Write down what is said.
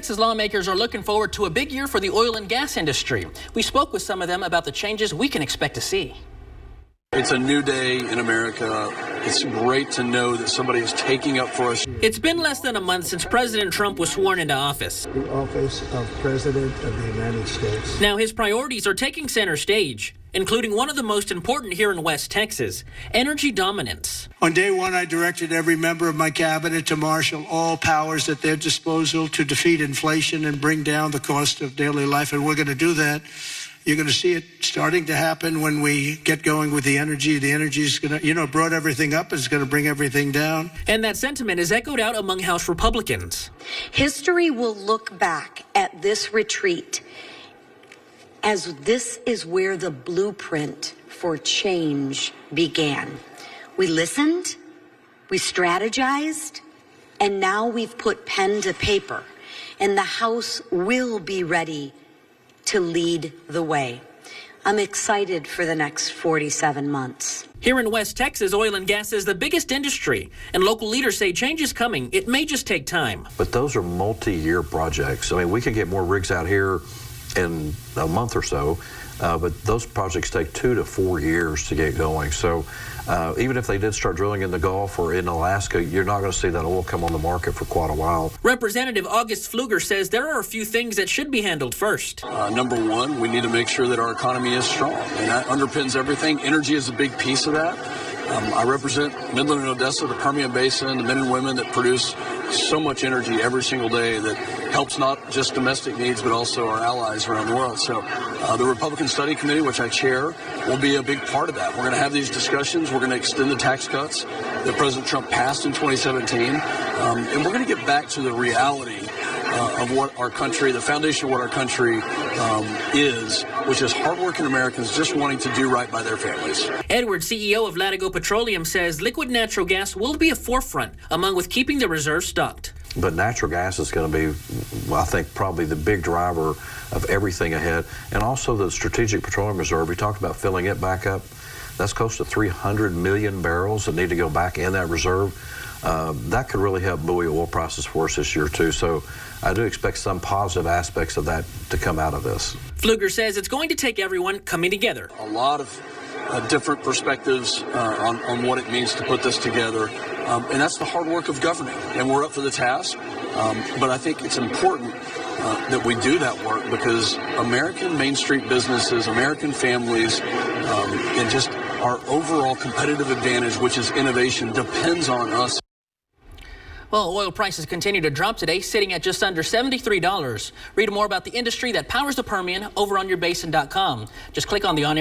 Texas lawmakers are looking forward to a big year for the oil and gas industry. We spoke with some of them about the changes we can expect to see. It's a new day in America. It's great to know that somebody is taking up for us. It's been less than a month since President Trump was sworn into office. The office of President of the United States. Now his priorities are taking center stage, including one of the most important here in West Texas, energy dominance. On day one, I directed every member of my cabinet to marshal all powers at their disposal to defeat inflation and bring down the cost of daily life, and we're going to do that. You're going to see it starting to happen when we get going with the energy. The energy is going to, brought everything up. It's going to bring everything down. And that sentiment is echoed out among House Republicans. History will look back at this retreat as this is where the blueprint for change began. We listened, we strategized, and now we've put pen to paper, and the House will be ready to lead the way. I'm excited for the next 47 months. Here in West Texas, oil and gas is the biggest industry, and local leaders say change is coming. It may just take time. But those are multi-year projects. I mean, we could get more rigs out here in a month or so, but those projects take 2 to 4 years to get going. So even if they did start drilling in the Gulf or in Alaska, you're not going to see that oil come on the market for quite a while. Representative August Pfluger says there are a few things that should be handled first. Number one, we need to make sure that our economy is strong, and that underpins everything. Energy is a big piece of that. I represent Midland and Odessa, the Permian Basin, the men and women that produce so much energy every single day that helps not just domestic needs, but also our allies around the world. So the Republican Study Committee, which I chair, will be a big part of that. We're going to have these discussions. We're going to extend the tax cuts that President Trump passed in 2017. And we're going to get back to the reality of what our country, the foundation of what our country is, which is hardworking Americans just wanting to do right by their families. Edwards, CEO of Latigo Petroleum, says liquid natural gas will be a forefront among with keeping the reserves stocked. But natural gas is going to be, I think, probably the big driver of everything ahead. And also the Strategic Petroleum Reserve, we talked about filling it back up. That's close to 300 million barrels that need to go back in that reserve. That could really help buoy oil prices for us this year, too. So I do expect some positive aspects of that to come out of this. Pfluger says it's going to take everyone coming together. A lot of different perspectives on what it means to put this together. And that's the hard work of governing. And we're up for the task. But I think it's important that we do that work because American Main Street businesses, American families, and just our overall competitive advantage, which is innovation, depends on us. Well, oil prices continue to drop today, sitting at just under $73. Read more about the industry that powers the Permian over on yourbasin.com. Just click on the on-air